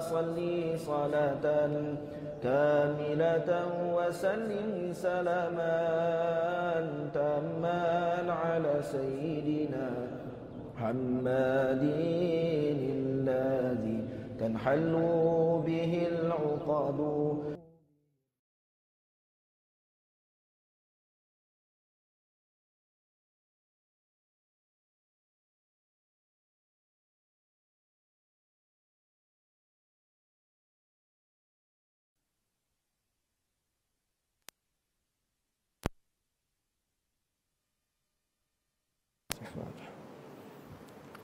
صلي صلاة كاملة وسلم سلاما تاما على سيدنا محمد الذي تنحل به العقد.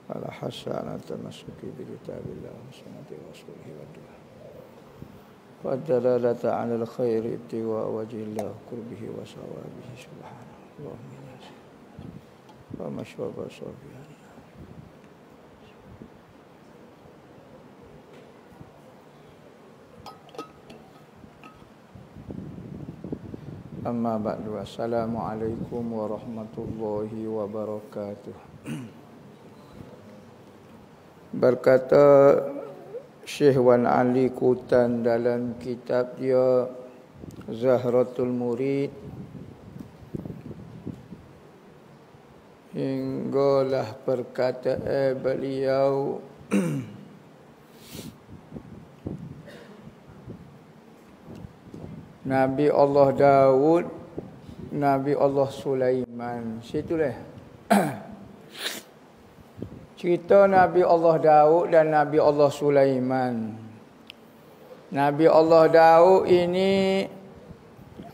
على حسن التمسك بكتاب الله وسنة رسوله والدلالة على الخير ابتغاء وجه الله قربه وصوابه سبحانه اللهم ناصر ومشوب صوفيا. Amma ba'du. Assalamualaikum warahmatullahi wabarakatuh. Berkata Syekh Wan Ali Kutan dalam kitab dia Zahratul Murid, hinggalah perkataan beliau Nabi Allah Daud, Nabi Allah Sulaiman. Situlah cerita Nabi Allah Daud dan Nabi Allah Sulaiman. Nabi Allah Daud ini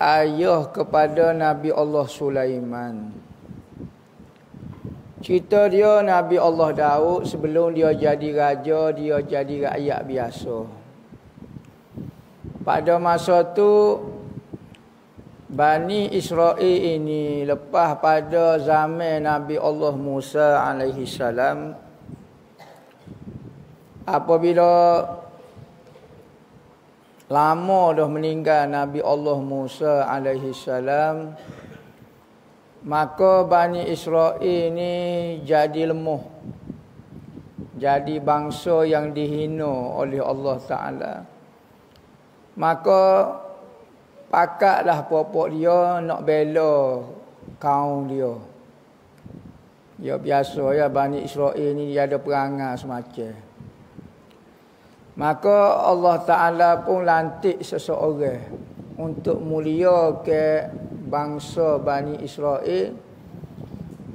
ayah kepada Nabi Allah Sulaiman. Cerita dia Nabi Allah Daud sebelum dia jadi raja, dia jadi rakyat biasa. Pada masa tu Bani Israel ini lepas pada zaman Nabi Allah Musa alaihi salam, apabila lama dah meninggal Nabi Allah Musa alaihi salam, maka Bani Israel ini jadi lemah, jadi bangsa yang dihina oleh Allah Ta'ala. Maka pakatlah popok dia nak bela kaum dia. Ya biasa ya, Bani Israel ni dia ada perangai semacam. Maka Allah Ta'ala pun lantik seseorang untuk mulia ke bangsa Bani Israel.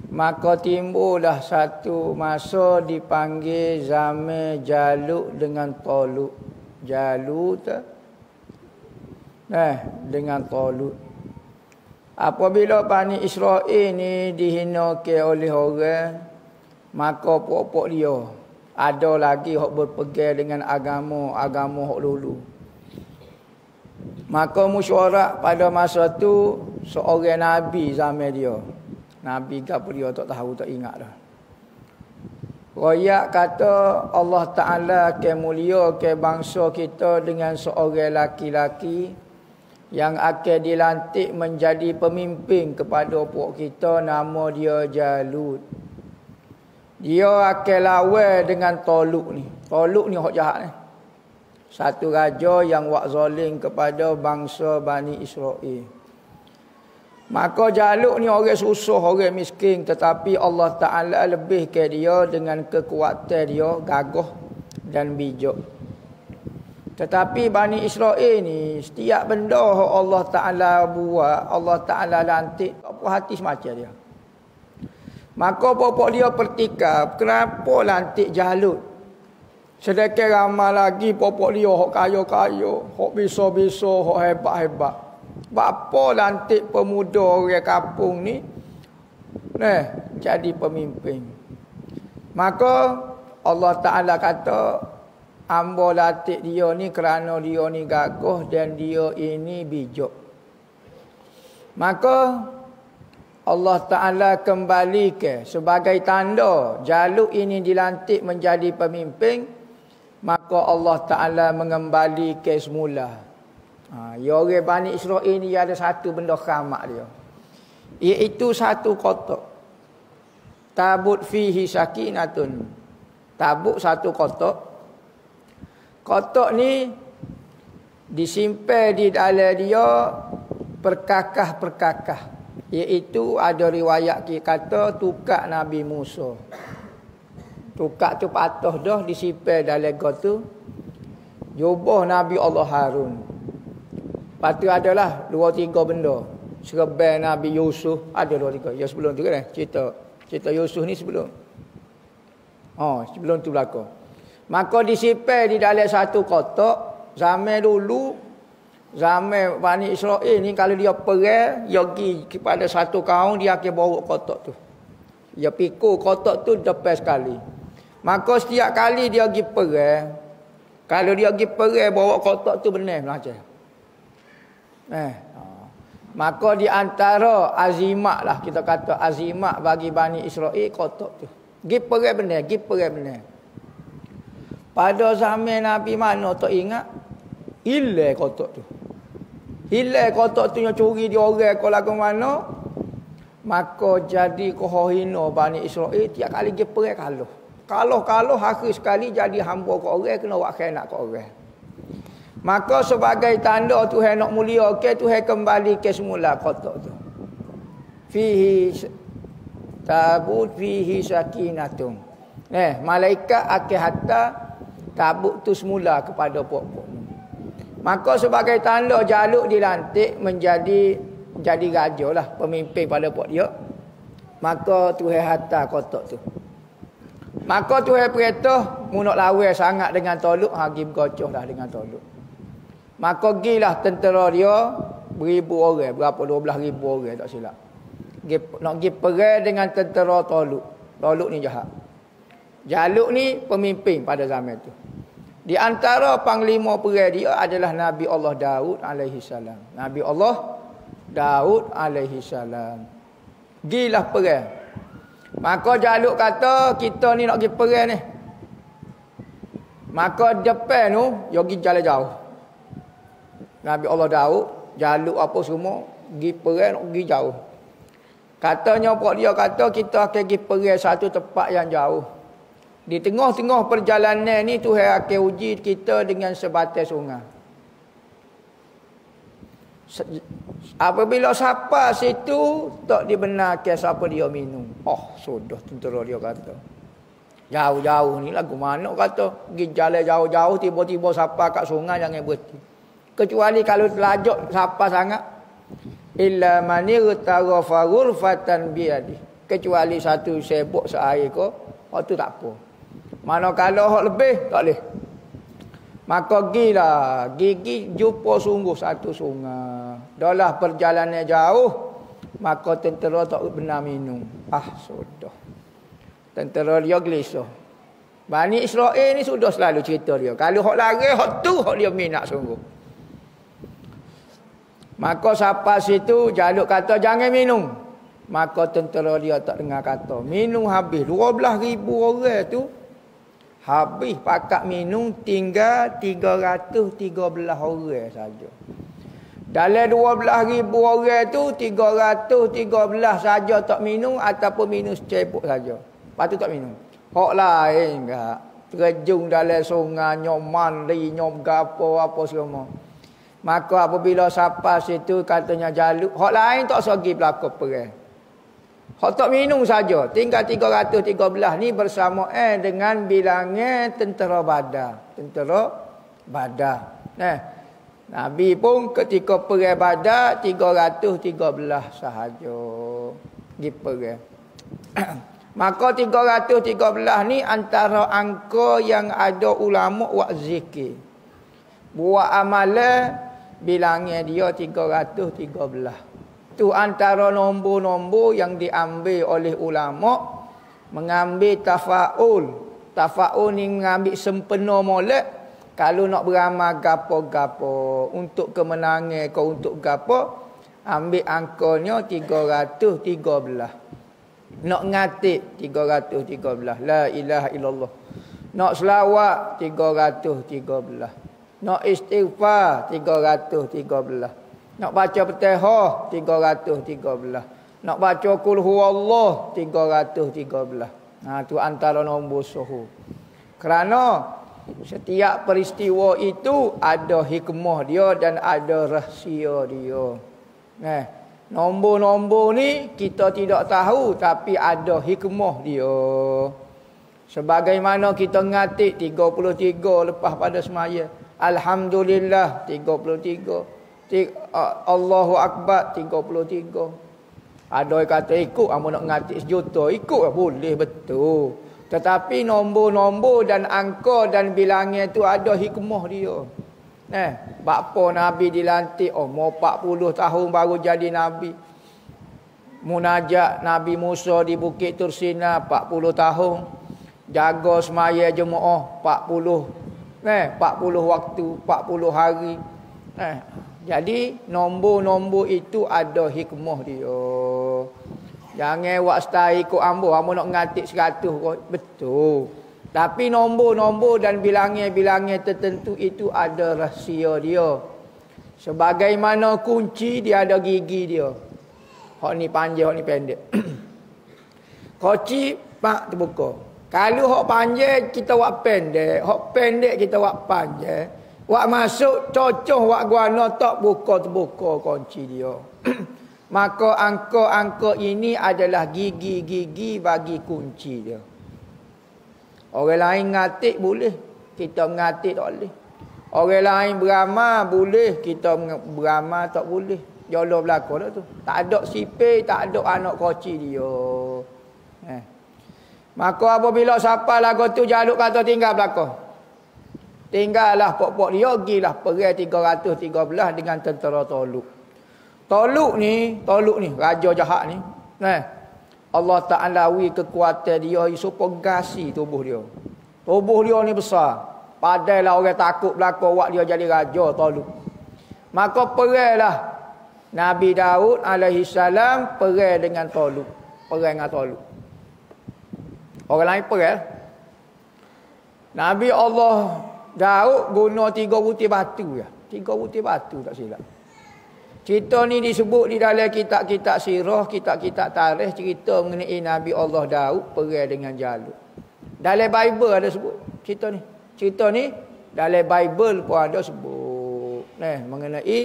Maka timbullah satu masa dipanggil zaman Jalut dengan Talut. Jalut dengan Talut. Apabila Bani Israel ni dihinakan oleh orang, maka pokok dia ada lagi hok berpegang dengan agama hok dulu. Maka mesyuarat pada masa tu seorang nabi zaman dia. Nabi gapo dia tak tahu, tak ingat dah. Royak kata Allah Ta'ala ke mulia ke bangsa kita dengan seorang laki-laki yang akan dilantik menjadi pemimpin kepada puak kita, nama dia Jalut. Dia akan lawan dengan Talut ni. Talut ni hak jahat ni. Satu raja yang wak zalim kepada bangsa Bani Israel. Maka Jalut ni orang susah, orang miskin, tetapi Allah Ta'ala lebih ke dia dengan kekuatan dia, gagah dan bijak. Tetapi Bani Israel ni setiap benda Allah Ta'ala buat, Allah Ta'ala lantik, tak puas hati semacam dia. Maka popok dia pertikap, kenapa lantik Jalut? Sedangkan ramai lagi popok dia hok kaya-kaya, hok bisa-bisa, hok hebat-hebat. Bapa lantik pemuda orang kampung ni jadi pemimpin. Maka Allah Ta'ala kata, hamba latih dia ni kerana dia ni gagah dan dia ini bijak. Maka Allah Ta'ala kembali ke sebagai tanda Jalut ini dilantik menjadi pemimpin. Maka Allah Ta'ala mengembali ke semula. Ya orang Bani Israel ni ada satu benda keramat dia, iaitu satu kotak. Tabut fihi sakinatun. Tabut satu kotak. Kotak ni disimpan di dalam dia perkakah-perkakah. Iaitu ada riwayat kata tukak Nabi Musa. Tukak tu patah dah disimpan dalam kotak. Jubah Nabi Allah Harun. Lepas tu adalah 2-3 benda. Serban Nabi Yusuf. Ada 2-3. Ya sebelum tu kan. Cerita Yusuf ni sebelum. Sebelum tu berlaku. Maka disimpan di dalam satu kotak. Zaman dulu. Zaman Bani Israel ni kalau dia perang. Dia pergi kepada satu kaum. Dia akan bawa kotak tu. Dia pikul kotak tu depan sekali. Maka setiap kali dia pergi perang. Kalau dia pergi perang bawa kotak tu benar belajar. Maka di antara azimat lah kita kata azimat bagi Bani Israel kotak tu. Pergi perang benar. Pada zaman Nabi mana tak ingat hilang kotak tu. Hilang kotak tu yang curi di orang ke lagu mana. Maka jadi kohina Bani Israel tiap kali pergi perang Kalau hari sekali jadi hamba ke orang kena buat khianat ke orang. Maka sebagai tanda Tuhan nak mulia ke Tuhan kembali ke semula kotak tu. Fihi tabut fihi sakinatun. Malaikat akan hantar tabut tu semula kepada puak-puak. Maka sebagai tanda Jalut dilantik menjadi raja lah, pemimpin pada puak dia. Maka Tuhan hantar kotak tu. Maka Tuhan perintah mu nak lawan sangat dengan Talut, pergi bergocoh dah dengan Talut. Maka gilah tentera dia beribu orang, berapa 12,000 orang tak silap. Nak pergi perang dengan tentera Talut. Talut ni jahat. Jalut ni pemimpin pada zaman tu. Di antara panglima perang dia adalah Nabi Allah Daud alaihi salam. Nabi Allah Daud alaihi salam. Gilah perang. Maka Jalut kata kita ni nak pergi perang ni. Maka depan tu dia pergi jalan jauh. Nabi Allah Daud, Jalut apa semua pergi perang nak pergi jauh. Katanya puak dia kata kita akan pergi perang satu tempat yang jauh. Di tengah-tengah perjalanan ni Tuhan akan uji kita dengan sebatas sungai. Apabila siapa situ tak dibenarkan siapa dia minum. Sudah tentera dia kata. Jauh-jauh ni lagu mana kata. Pergi jalan jauh-jauh tiba-tiba siapa kat sungai jangan berhenti. Kecuali kalau telajak siapa sangat. Illa manirtara faghurfatan biadi. Kecuali satu sebok seair ke. Tu tak apa. Manakala hak lebih tak boleh. Maka gigi jumpa sungguh satu sungai. Dahlah perjalanan jauh. Maka tentera tak benar minum. Sudah. Tentera dia gelisah. Bani Israel ni sudah selalu cerita dia. Kalau hak lari, hak tu hak dia minat sungguh. Maka siapa situ Jalut kata jangan minum. Maka tentera dia tak dengar kata. Minum habis. 12,000 orang tu. Habis pakat minum tinggal 313 orang saja. Dalam 12,000 orang tu 313 saja tak minum ataupun minum secebok saja. Lepas tu tak minum. Hak lain enggak. Terjun dalam sungai nyom mandi nyom gapo apa semua. Maka apabila siapa situ katanya Jalut, hak lain tak sagi berlaku perang. Hak tak minum saja. Tinggal 313 ni bersamaan dengan bilangan tentera Badar. Tentera Badar. Nabi pun ketika perang Badar 313 sahaja. Pergi perang. Maka 313 ni antara angka yang ada ulama buat zikir. Buat amalan bilangnya dia 313. Itu antara nombor-nombor yang diambil oleh ulama mengambil tafaul. Tafaul ni mengambil sempena molek kalau nak beramal gapo-gapo untuk kemenangan ke untuk gapo ambil angkanya 313. Nak ngatik 313. La ilaha illallah. Nak selawat 313. Nak istighfar 313. Nak baca Fatihah 313. Nak baca Qul huwallah 313. Tu antara nombor suhu. Kerana Setiap peristiwa itu ada hikmah dia dan ada rahsia dia. Nombor-nombor ni kita tidak tahu tapi ada hikmah dia. Sebagaimana kita ngatik 33 lepas pada semaya. Alhamdulillah 33. Allahu Akbar 33. Ada yang kata ikut, amu nak ngatik sejuta, ikut boleh betul. Tetapi nombor-nombor dan angka dan bilangnya itu ada hikmah dia. Bapa Nabi dilantik umur 40 tahun baru jadi Nabi. Munajat Nabi Musa di Bukit Tursina 40 tahun. Jaga semaya jemaah 40. 40 waktu, 40 hari. Jadi nombor-nombor itu ada hikmah dia. Jangan buat style ikut ambo nak ngatik 100 betul. Tapi nombor-nombor dan bilangnya tertentu itu ada rahsia dia. Sebagaimana kunci dia ada gigi dia. Hak ni panjang, hak ni pendek. Kunci pak terbuka. Kalau hak panjang kita buat pendek, hak pendek kita buat panjang. Wak masuk cocok wak guana tak buka terbuka kunci dia. Maka angka-angka ini adalah gigi-gigi bagi kunci dia. Orang lain ngatik boleh, kita ngatik tak boleh. Orang lain beramal boleh, kita beramal tak boleh. Jolo belakang dah tu. Tak ada sipir, tak ada anak kunci dia. Maka apabila siapa lagu tu jaluk kata tinggal belakang. Tinggallah pok-pok dia, gilah perai 313 dengan tentera Toluk. Toluk ni, raja jahat ni. Allah Ta'ala wi kekuatan dia supaya gasi tubuh dia. Tubuh dia ni besar. Padahlah orang takut belakang wak dia jadi raja Toluk. Maka perailah Nabi Daud alaihi salam perai dengan Toluk. Perai dengan Toluk. Orang lain perai. Nabi Allah Daud guna 3 butir batu ya. 3 butir batu tak silap. Cerita ni disebut di dalam kitab-kitab sirah, kitab-kitab tarikh cerita mengenai Nabi Allah Daud perai dengan Jalut. Dalam Bible ada sebut cerita ni. Cerita ni dalam Bible pun ada sebut. Mengenai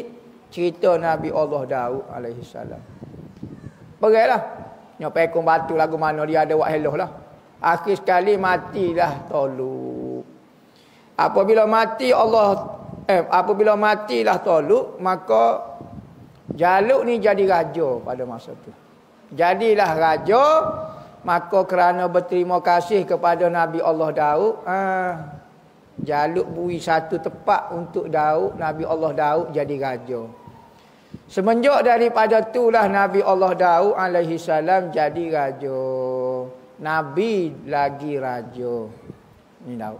cerita Nabi Allah Daud alaihi salam. Perailah. Nyopai kong batu lagu mana dia ada buat heloh lah. Akhir sekali matilah Toluk. Apabila matilah Toluk, maka Jalut ni jadi raja pada masa tu. Jadilah raja, maka kerana berterima kasih kepada Nabi Allah Daud, Jalut beri satu tempat untuk Daud, Nabi Allah Daud jadi raja. Semenjak daripada itulah Nabi Allah Daud alaihi salam jadi raja. Nabi lagi raja. Ni Daud.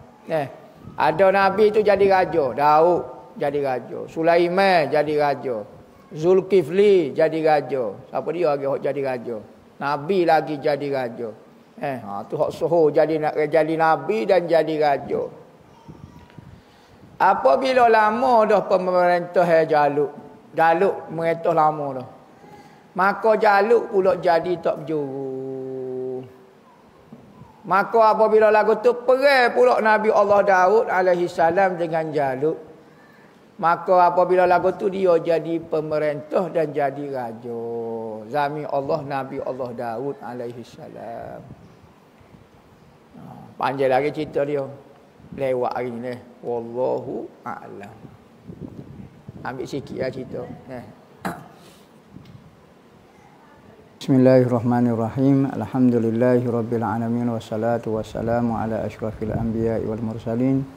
Ada Nabi tu jadi raja. Daud jadi raja. Sulaiman jadi raja. Zulkifli jadi raja. Siapa dia lagi hok jadi raja? Nabi lagi jadi raja. Tu hok soho jadi nabi dan jadi raja. Apabila lama dah pemerintah Jalut. Jalut merintah lama dah. Maka Jalut pula jadi tak berjuru. Maka apabila lagu tu perai pula Nabi Allah Daud alaihi salam dengan Jalut. Maka apabila lagu tu dia jadi pemerintah dan jadi raja. Zami Allah Nabi Allah Daud alaihi salam. Panjang lagi cerita dia. Lewat hari ni. Wallahu a'lam. Ambil sikit lah cerita. Bismillahirrahmanirrahim. Alhamdulillahirabbil alamin wassalatu wassalamu ala asyrafil anbiya'i wal mursalin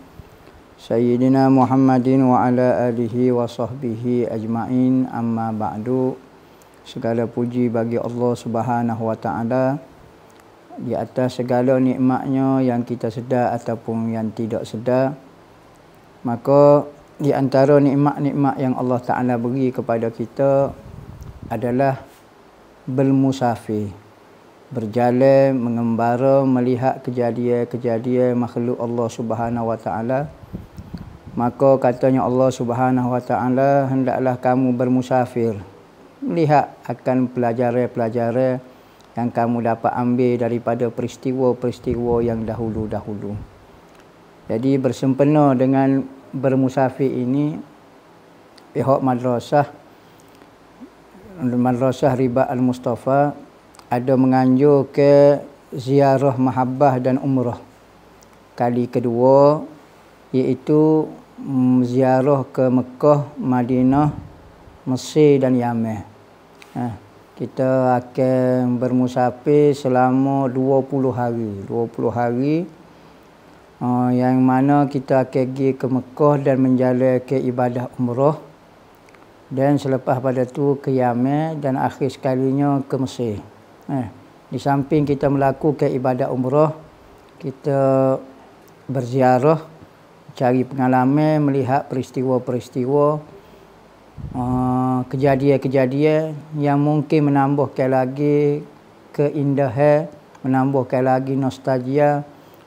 sayyidina Muhammadin wa ala alihi wa sahbihi ajmain. Amma ba'du. Segala puji bagi Allah Subhanahu wa taala di atas segala nikmatnya yang kita sedar ataupun yang tidak sedar. Maka di antara nikmat-nikmat yang Allah Taala beri kepada kita adalah bermusafir, berjalan, mengembara, melihat kejadian-kejadian makhluk Allah Subhanahu wa taala. Maka katanya Allah Subhanahu wa taala, hendaklah kamu bermusafir, melihat akan pelajaran-pelajaran yang kamu dapat ambil daripada peristiwa-peristiwa yang dahulu-dahulu. Jadi bersempena dengan bermusafir ini, pihak Madrasah Ribat Al-Mustafa ada menganjur ke ziarah mahabbah dan umrah kali kedua, iaitu ziarah ke Mekah, Madinah, Mesir dan Yaman. Kita akan bermusafir selama 20 hari. 20 hari yang mana kita akan pergi ke Mekah dan menjalankan ibadah umrah. Dan selepas pada tu ke Yaman dan akhir sekalinya ke Mesir. Di samping kita melakukan ibadah umrah, kita berziarah, cari pengalaman, melihat peristiwa-peristiwa, kejadian-kejadian yang mungkin menambahkan lagi keindahan, menambahkan lagi nostalgia,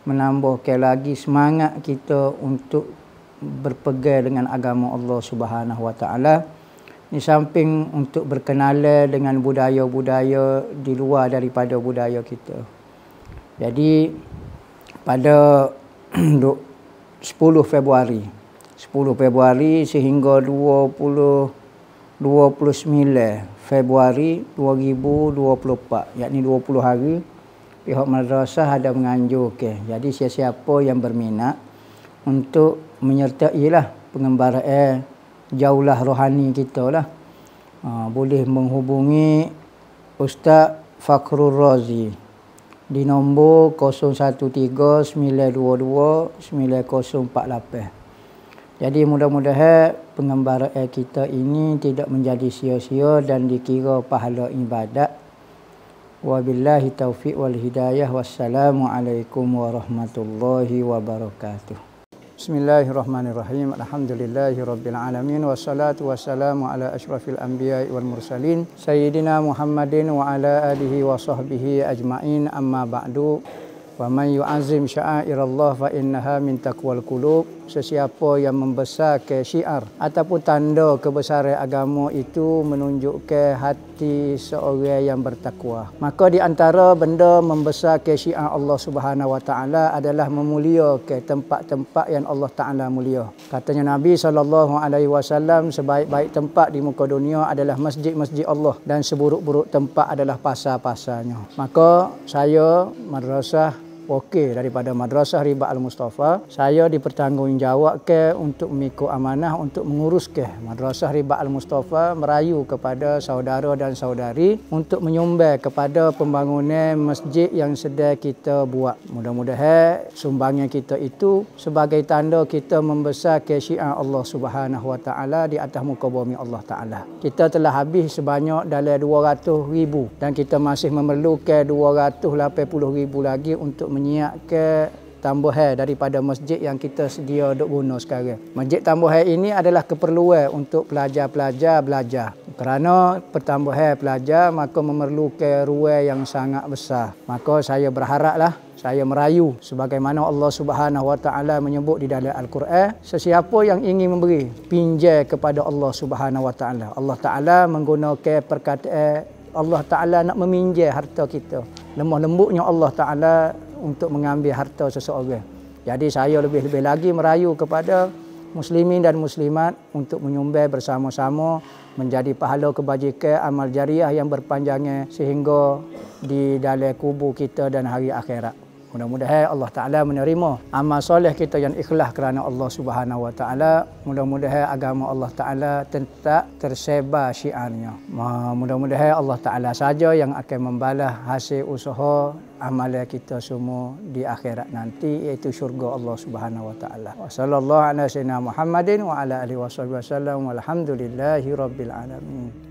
menambahkan lagi semangat kita untuk berpegang dengan agama Allah Subhanahu Wa Taala. Di samping untuk berkenalan dengan budaya-budaya di luar daripada budaya kita. Jadi pada 10 Februari sehingga 29 Februari 2024, yakni 20 hari, pihak madrasah ada menganjurkan. Jadi siapa yang berminat untuk menyertailah pengembaraan jaulah rohani kita lah, boleh menghubungi Ustaz Fakhrul Razi di nombor 0139229048. Jadi mudah-mudahan pengembaraan kita ini tidak menjadi sia-sia dan dikira pahala ibadat. Wabillahi taufiq wal hidayah. Wassalamualaikum warahmatullahi wabarakatuh. Bismillahirrahmanirrahim. Alhamdulillahirabbil alamin wassalatu wassalamu ala asyrafil anbiya'i wal mursalin sayyidina Muhammadin wa ala alihi wa sahbihi ajma'in, amma ba'du. Wa man yu'azzim sya'airallah fa innaha min taqwal qulub. Sesiapa yang membesarkan syiar ataupun tanda kebesaran agama itu menunjukkan hati seorang yang bertakwa. Maka di antara benda membesarkan syiar Allah Subhanahu Wa Taala adalah memuliakan tempat-tempat yang Allah Taala mulia. Katanya Nabi SAW, sebaik-baik tempat di muka dunia adalah masjid-masjid Allah dan seburuk-buruk tempat adalah pasar-pasarnya. Maka saya madrasah wakil daripada Madrasah Ribat Al-Mustafa, saya dipertanggungjawabkan untuk memikul amanah untuk menguruskan Madrasah Ribat Al-Mustafa, merayu kepada saudara dan saudari untuk menyumbang kepada pembangunan masjid yang sedang kita buat. Mudah-mudahan sumbangan kita itu sebagai tanda kita membesarkan syiar Allah Subhanahu Wa Taala di atas muka bumi Allah Taala. Kita telah habis sebanyak dalam 200,000 dan kita masih memerlukan 280,000 lagi untuk menyiapkan tambahan daripada masjid yang kita sedia duk guna sekarang. Masjid tambahan ini adalah keperluan untuk pelajar-pelajar belajar. Kerana pertambahan pelajar maka memerlukan ruang yang sangat besar. Maka saya berharaplah, saya merayu sebagaimana Allah Subhanahu Wa Taala menyebut di dalam Al-Quran, sesiapa yang ingin memberi pinjam kepada Allah Subhanahu Wa Taala. Allah Taala menggunakan perkataan Allah Taala nak meminjam harta kita. Lemah lembutnya Allah Taala untuk mengambil harta seseorang. Jadi saya lebih-lebih lagi merayu kepada muslimin dan muslimat untuk menyumbang bersama-sama menjadi pahala kebajikan amal jariah yang berpanjangnya sehingga di dalam kubur kita dan hari akhirat. Mudah-mudahan Allah Ta'ala menerima amal soleh kita yang ikhlas kerana Allah Subhanahu Wa Ta'ala. Mudah-mudahan agama Allah Ta'ala tetap tersebar syiarnya. Mudah-mudahan Allah Ta'ala saja yang akan membalas hasil usaha amalan kita semua di akhirat nanti, iaitu syurga Allah Subhanahu Wa Ta'ala. Wa sallallahu ala sayyidina Muhammadin wa ala alihi wasallam. Walhamdulillahi rabbil alamin.